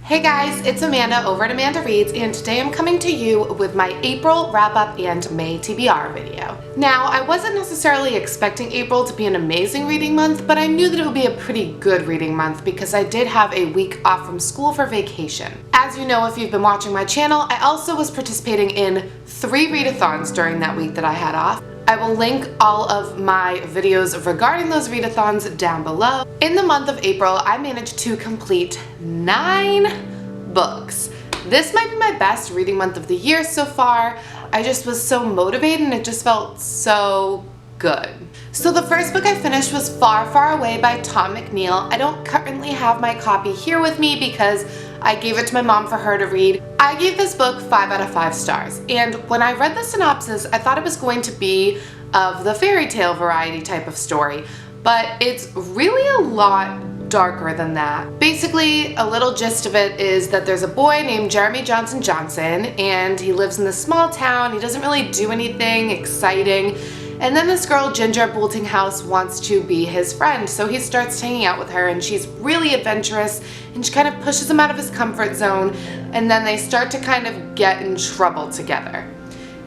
Hey guys, it's Amanda over at AmandaReads, and today I'm coming to you with my April wrap-up and May TBR video. Now, I wasn't necessarily expecting April to be an amazing reading month, but I knew that it would be a pretty good reading month because I did have a week off from school for vacation. As you know, if you've been watching my channel, I also was participating in 3 readathons during that week that I had off. I will link all of my videos regarding those readathons down below. In the month of April, I managed to complete 9 books. This might be my best reading month of the year so far. I just was so motivated and it just felt so good. So the first book I finished was Far, Far Away by Tom McNeill. I don't currently have my copy here with me because I gave it to my mom for her to read. I gave this book 5 out of 5 stars, and when I read the synopsis, I thought it was going to be of the fairy tale variety type of story, but it's really a lot darker than that. Basically, a little gist of it is that there's a boy named Jeremy Johnson Johnson, and he lives in this small town. He doesn't really do anything exciting. And then this girl, Ginger Boltinghouse, wants to be his friend, so he starts hanging out with her, and she's really adventurous, and she kind of pushes him out of his comfort zone, and then they start to kind of get in trouble together.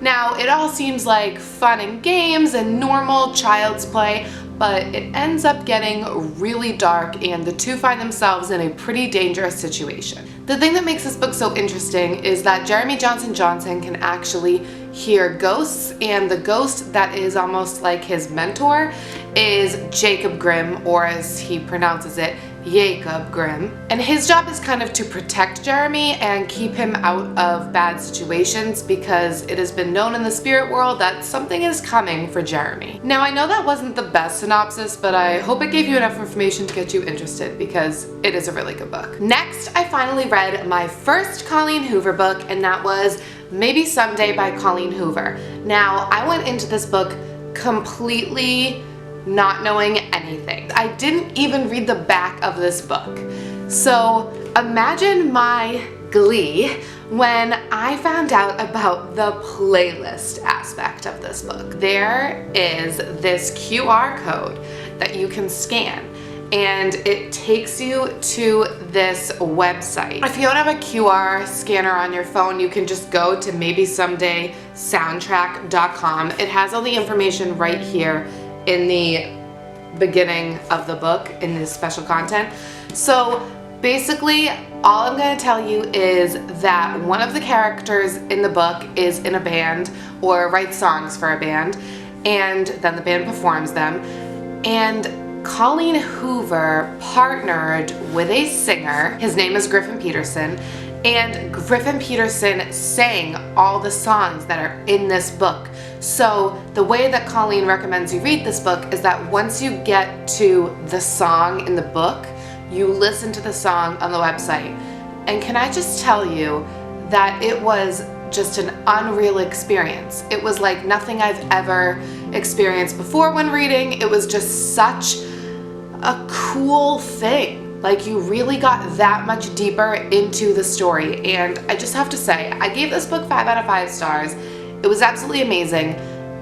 Now, it all seems like fun and games and normal child's play, but it ends up getting really dark, and the two find themselves in a pretty dangerous situation. The thing that makes this book so interesting is that Jeremy Johnson Johnson can actually hear ghosts, and the ghost that is almost like his mentor is Jacob Grimm, or as he pronounces it, Jacob Grimm. And his job is kind of to protect Jeremy and keep him out of bad situations because it has been known in the spirit world that something is coming for Jeremy. Now, I know that wasn't the best synopsis, but I hope it gave you enough information to get you interested because it is a really good book. Next, I finally read my first Colleen Hoover book, and that was Maybe Someday by Colleen Hoover. Now, I went into this book completely not knowing anything. I didn't even read the back of this book. So imagine my glee when I found out about the playlist aspect of this book. There is this QR code that you can scan, and it takes you to this website. If you don't have a QR scanner on your phone, you can just go to maybesomeday.soundtrack.com. It has all the information right here in the beginning of the book in this special content. So basically, all I'm going to tell you is that one of the characters in the book is in a band or writes songs for a band, and then the band performs them. And Colleen Hoover partnered with a singer. His name is Griffin Peterson, and Griffin Peterson sang all the songs that are in this book. So the way that Colleen recommends you read this book is that once you get to the song in the book, you listen to the song on the website. And can I just tell you that it was just an unreal experience. It was like nothing I've ever experienced before when reading. It was just such a cool thing. Like, you really got that much deeper into the story, and I just have to say, I gave this book 5 out of 5 stars. It was absolutely amazing.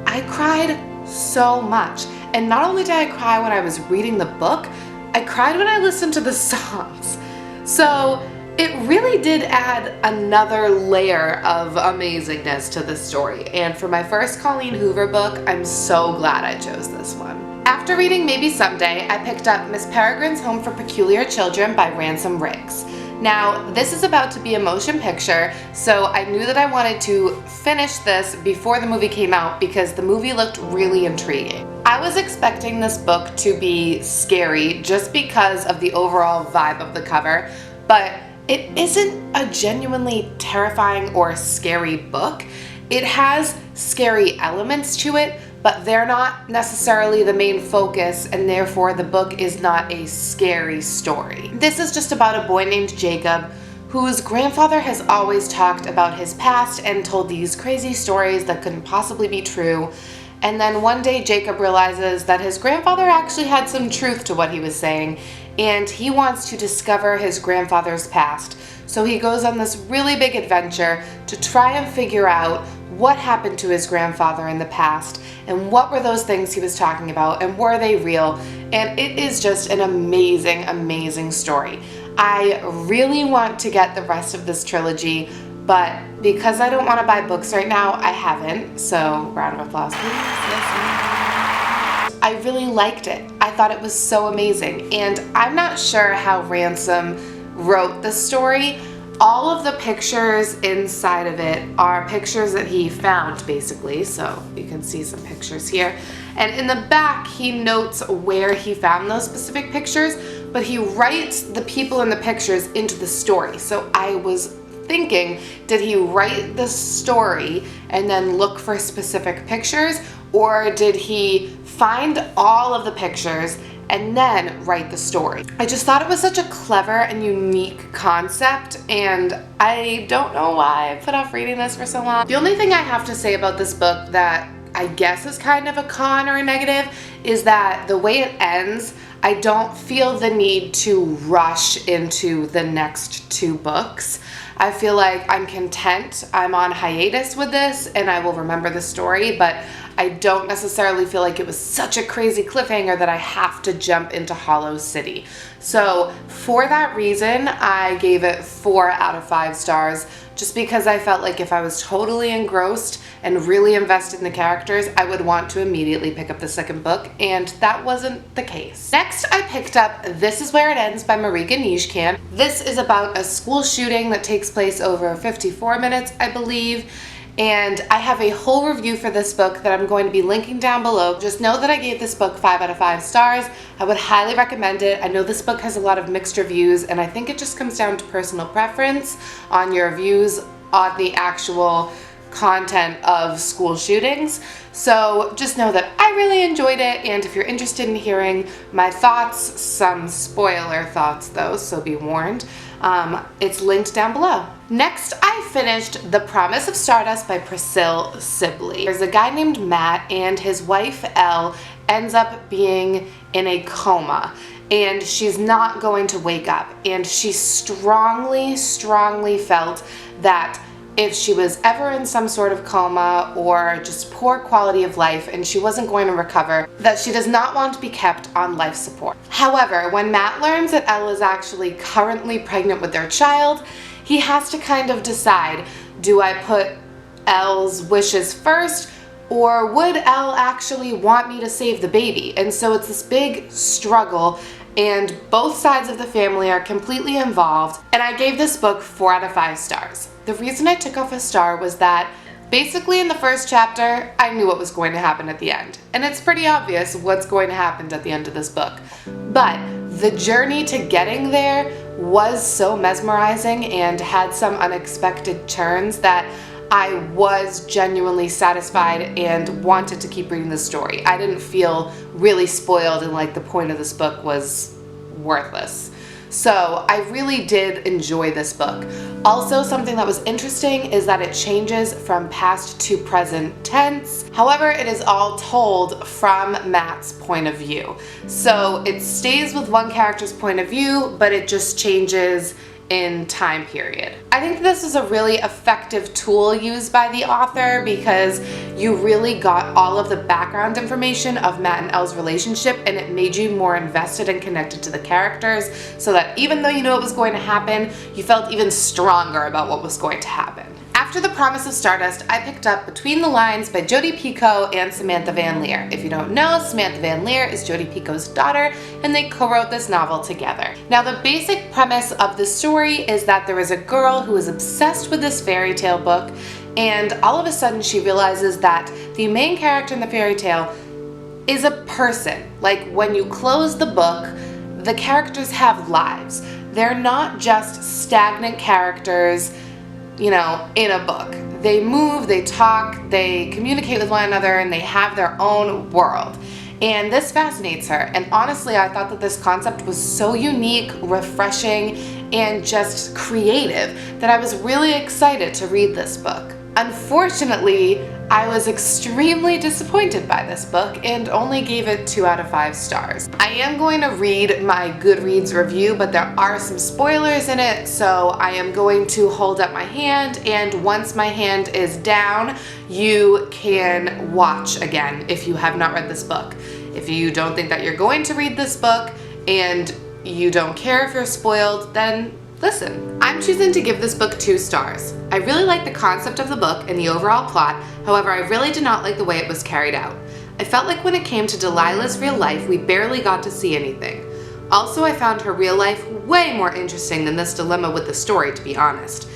I cried so much, and not only did I cry when I was reading the book, I cried when I listened to the songs. So it really did add another layer of amazingness to this story, and for my first Colleen Hoover book, I'm so glad I chose this one. After reading Maybe Someday, I picked up Miss Peregrine's Home for Peculiar Children by Ransom Riggs. Now, this is about to be a motion picture, so I knew that I wanted to finish this before the movie came out because the movie looked really intriguing. I was expecting this book to be scary just because of the overall vibe of the cover, but it isn't a genuinely terrifying or scary book. It has scary elements to it, but they're not necessarily the main focus, and therefore the book is not a scary story. This is just about a boy named Jacob whose grandfather has always talked about his past and told these crazy stories that couldn't possibly be true. And then one day Jacob realizes that his grandfather actually had some truth to what he was saying, and he wants to discover his grandfather's past. So he goes on this really big adventure to try and figure out what happened to his grandfather in the past and what were those things he was talking about and were they real. And it is just an amazing, amazing story. I really want to get the rest of this trilogy, but because I don't want to buy books right now, I haven't. So round of applause, please. Yes. I really liked it. I thought it was so amazing, and I'm not sure how Ransom wrote the story. All of the pictures inside of it are pictures that he found, basically, so you can see some pictures here. And in the back, he notes where he found those specific pictures, but he writes the people in the pictures into the story. So I was thinking, did he write the story and then look for specific pictures, or did he find all of the pictures and then write the story? I just thought it was such a clever and unique concept, and I don't know why I put off reading this for so long. The only thing I have to say about this book that I guess is kind of a con or a negative is that the way it ends, I don't feel the need to rush into the next 2 books. I feel like I'm content. I'm on hiatus with this and I will remember the story, but I don't necessarily feel like it was such a crazy cliffhanger that I have to jump into Hollow City. So for that reason, I gave it 4 out of 5 stars, just because I felt like if I was totally engrossed and really invested in the characters, I would want to immediately pick up the second book, and that wasn't the case. Next, I picked up This Is Where It Ends by Marika Nijkamp. This is about a school shooting that takes place over 54 minutes, I believe. And I have a whole review for this book that I'm going to be linking down below. Just know that I gave this book 5 out of 5 stars. I would highly recommend it. I know this book has a lot of mixed reviews, and I think it just comes down to personal preference on your views on the actual content of school shootings. So just know that I really enjoyed it, and if you're interested in hearing my thoughts, some spoiler thoughts though, so be warned, it's linked down below. Next, I finished The Promise of Stardust by Priscilla Sibley. There's a guy named Matt, and his wife Elle ends up being in a coma, and she's not going to wake up, and she strongly felt that if she was ever in some sort of coma or just poor quality of life and she wasn't going to recover, that she does not want to be kept on life support. However, when Matt learns that Elle is actually currently pregnant with their child, he has to kind of decide, do I put Elle's wishes first, or would Elle actually want me to save the baby? And so it's this big struggle, and both sides of the family are completely involved, and I gave this book 4 out of 5 stars. The reason I took off a star was that basically in the first chapter, I knew what was going to happen at the end. And it's pretty obvious what's going to happen at the end of this book. But the journey to getting there was so mesmerizing and had some unexpected turns that I was genuinely satisfied and wanted to keep reading the story. I didn't feel really spoiled and like the point of this book was worthless. So I really did enjoy this book. Also, something that was interesting is that it changes from past to present tense. However, it is all told from Matt's point of view. So it stays with one character's point of view, but it just changes in time period. I think this is a really effective tool used by the author because you really got all of the background information of Matt and Elle's relationship, and it made you more invested and connected to the characters, so that even though you know what was going to happen, you felt even stronger about what was going to happen. After The Promise of Stardust, I picked up Between the Lines by Jodi Picoult and Samantha Van Leer. If you don't know, Samantha Van Leer is Jodi Picoult's daughter, and they co-wrote this novel together. Now, the basic premise of the story is that there is a girl who is obsessed with this fairy tale book, and all of a sudden she realizes that the main character in the fairy tale is a person. Like, when you close the book, the characters have lives. They're not just stagnant characters, you know, in a book. They move, they talk, they communicate with one another, and they have their own world. And this fascinates her. And honestly, I thought that this concept was so unique, refreshing, and just creative that I was really excited to read this book. Unfortunately, I was extremely disappointed by this book and only gave it 2 out of 5 stars. I am going to read my Goodreads review, but there are some spoilers in it, so I am going to hold up my hand, and once my hand is down, you can watch again if you have not read this book. If you don't think that you're going to read this book and you don't care if you're spoiled, then listen. I'm choosing to give this book 2 stars. I really like the concept of the book and the overall plot, however I really did not like the way it was carried out. I felt like when it came to Delilah's real life, we barely got to see anything. Also, I found her real life way more interesting than this dilemma with the story, to be honest.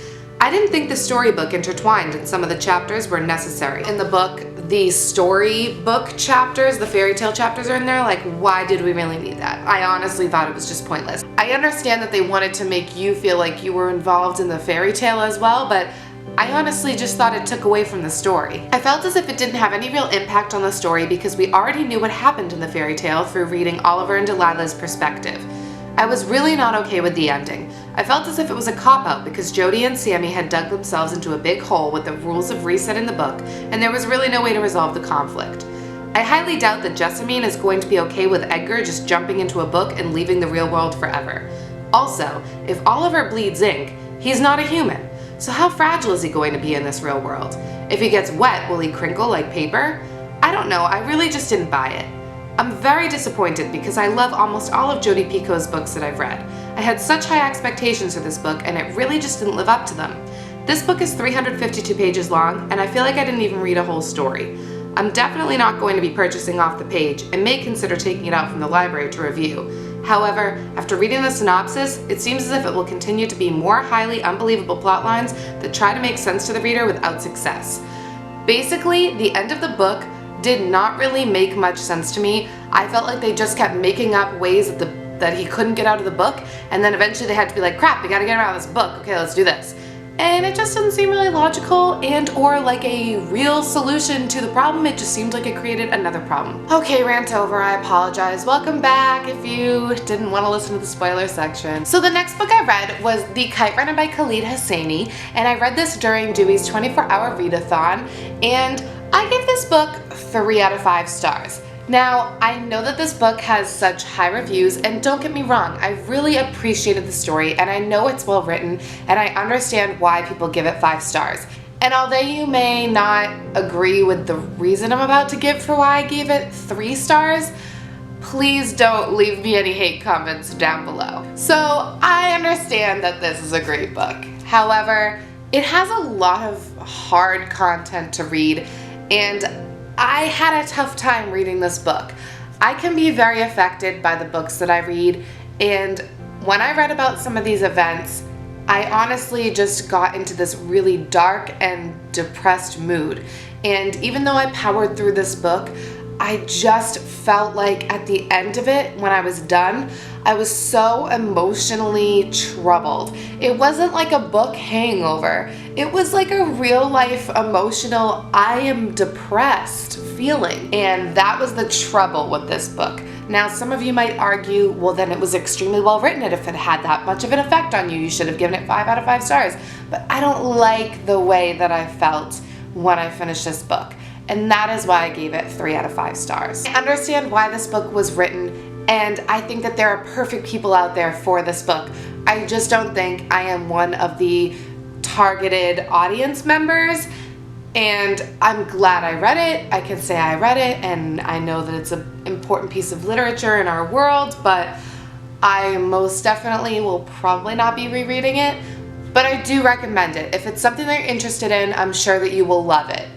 I didn't think the storybook intertwined in some of the chapters were necessary. In the book, the storybook chapters, the fairy tale chapters are in there, like why did we really need that? I honestly thought it was just pointless. I understand that they wanted to make you feel like you were involved in the fairy tale as well, but I honestly just thought it took away from the story. I felt as if it didn't have any real impact on the story because we already knew what happened in the fairy tale through reading Oliver and Delilah's perspective. I was really not okay with the ending. I felt as if it was a cop-out because Jody and Sammy had dug themselves into a big hole with the rules of reset in the book, and there was really no way to resolve the conflict. I highly doubt that Jessamine is going to be okay with Edgar just jumping into a book and leaving the real world forever. Also, if Oliver bleeds ink, he's not a human. So how fragile is he going to be in this real world? If he gets wet, will he crinkle like paper? I don't know, I really just didn't buy it. I'm very disappointed because I love almost all of Jodi Picoult's books that I've read. I had such high expectations for this book and it really just didn't live up to them. This book is 352 pages long and I feel like I didn't even read a whole story. I'm definitely not going to be purchasing off the page and may consider taking it out from the library to review. However, after reading the synopsis, it seems as if it will continue to be more highly unbelievable plot lines that try to make sense to the reader without success. Basically, the end of the book did not really make much sense to me. I felt like they just kept making up ways that he couldn't get out of the book, and then eventually they had to be like, crap, we gotta get out of this book, okay, let's do this. And it just didn't seem really logical and or like a real solution to the problem. It just seemed like it created another problem. Okay, rant over, I apologize. Welcome back if you didn't want to listen to the spoiler section. So the next book I read was The Kite Runner by Khalid Hosseini, and I read this during Dewey's 24-hour readathon, and I gave this book 3 out of 5 stars. Now, I know that this book has such high reviews, and don't get me wrong, I really appreciated the story, and I know it's well written, and I understand why people give it 5 stars. And although you may not agree with the reason I'm about to give for why I gave it 3 stars, please don't leave me any hate comments down below. So, I understand that this is a great book. However, it has a lot of hard content to read, and I had a tough time reading this book. I can be very affected by the books that I read, and when I read about some of these events, I honestly just got into this really dark and depressed mood. And even though I powered through this book, I just felt like at the end of it, when I was done, I was so emotionally troubled. It wasn't like a book hangover. It was like a real life emotional, I am depressed feeling. And that was the trouble with this book. Now, some of you might argue, well, then it was extremely well written, and if it had that much of an effect on you, you should have given it 5 out of 5 stars. But I don't like the way that I felt when I finished this book. And that is why I gave it 3 out of 5 stars. I understand why this book was written, and I think that there are perfect people out there for this book. I just don't think I am one of the targeted audience members, and I'm glad I read it. I can say I read it, and I know that it's an important piece of literature in our world, but I most definitely will probably not be rereading it. But I do recommend it. If it's something that you're interested in, I'm sure that you will love it.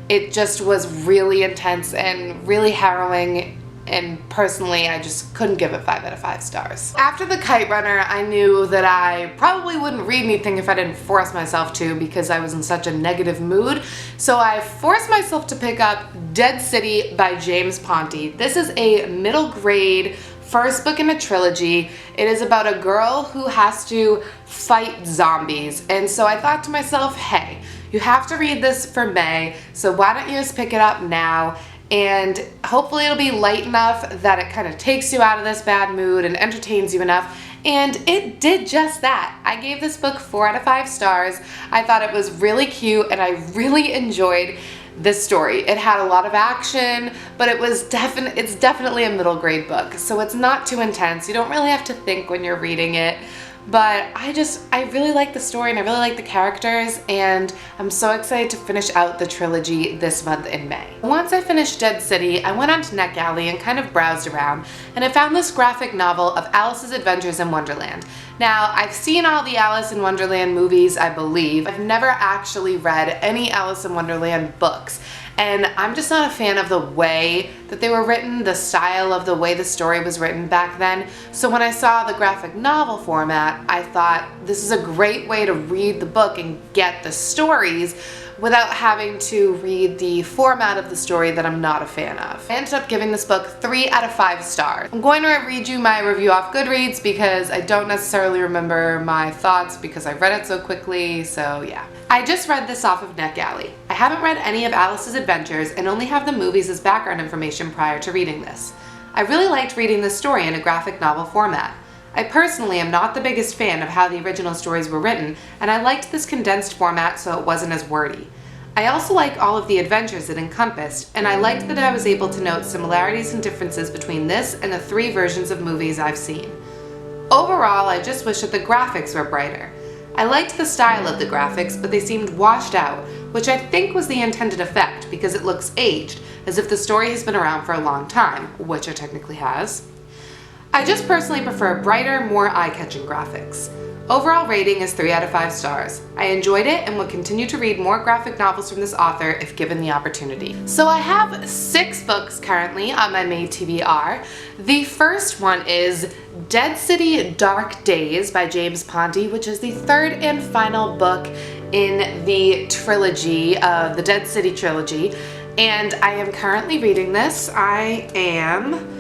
It just was really intense and really harrowing, and personally I just couldn't give it 5 out of 5 stars. After The Kite Runner, I knew that I probably wouldn't read anything if I didn't force myself to, because I was in such a negative mood. So I forced myself to pick up Dead City by James Ponti. This is a middle grade first book in a trilogy. It is about a girl who has to fight zombies, and so I thought to myself, hey, you have to read this for May, so why don't you just pick it up now, and hopefully it'll be light enough that it kind of takes you out of this bad mood and entertains you enough. And it did just that. I gave this book 4 out of 5 stars. I thought it was really cute and I really enjoyed this story. It had a lot of action, but it's definitely a middle grade book, so it's not too intense. You don't really have to think when you're reading it, but I really like the story and I really like the characters, and I'm so excited to finish out the trilogy this month in May. Once I finished Dead City, I went onto NetGalley and kind of browsed around, and I found this graphic novel of Alice's Adventures in Wonderland. Now, I've seen all the Alice in Wonderland movies, I believe. I've never actually read any Alice in Wonderland books, and I'm just not a fan of the way that they were written, the style of the way the story was written back then. So when I saw the graphic novel format, I thought this is a great way to read the book and get the stories without having to read the format of the story that I'm not a fan of. I ended up giving this book 3 out of 5 stars. I'm going to read you my review off Goodreads because I don't necessarily remember my thoughts because I read it so quickly, so yeah. I just read this off of NetGalley. I haven't read any of Alice's adventures and only have the movies as background information prior to reading this. I really liked reading this story in a graphic novel format. I personally am not the biggest fan of how the original stories were written, and I liked this condensed format so it wasn't as wordy. I also like all of the adventures it encompassed, and I liked that I was able to note similarities and differences between this and the 3 versions of movies I've seen. Overall, I just wish that the graphics were brighter. I liked the style of the graphics, but they seemed washed out, which I think was the intended effect because it looks aged, as if the story has been around for a long time, which it technically has. I just personally prefer brighter, more eye-catching graphics. Overall rating is 3 out of 5 stars. I enjoyed it and will continue to read more graphic novels from this author if given the opportunity. So I have 6 books currently on my May TBR. The first one is Dead City Dark Days by James Ponti, which is the 3rd and final book in the trilogy, the Dead City trilogy, and I am currently reading this. I am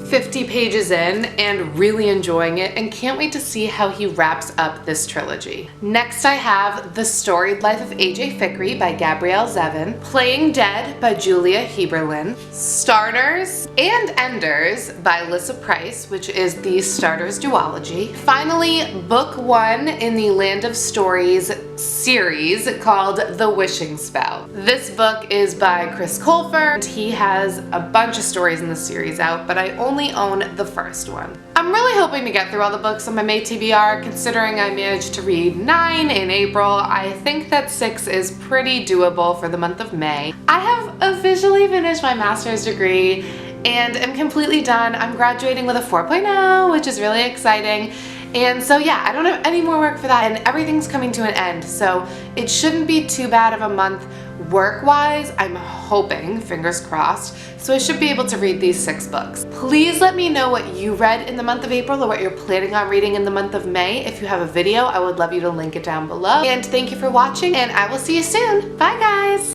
50 pages in and really enjoying it and can't wait to see how he wraps up this trilogy. Next I have The Storied Life of A.J. Fikry by Gabrielle Zevin, Playing Dead by Julia Heberlin, Starters and Enders by Lissa Price, which is the Starters duology. Finally, book 1 in the Land of Stories series called The Wishing Spell. This book is by Chris Colfer, and he has a bunch of stories in the series out, but I only own the first one. I'm really hoping to get through all the books on my May TBR, considering I managed to read 9 in April. I think that 6 is pretty doable for the month of May. I have officially finished my master's degree and am completely done. I'm graduating with a 4.0, which is really exciting. And so yeah, I don't have any more work for that and everything's coming to an end, so it shouldn't be too bad of a month work-wise, I'm hoping, fingers crossed, so I should be able to read these 6 books. Please let me know what you read in the month of April or what you're planning on reading in the month of May. If you have a video, I would love you to link it down below. And thank you for watching, and I will see you soon. Bye guys!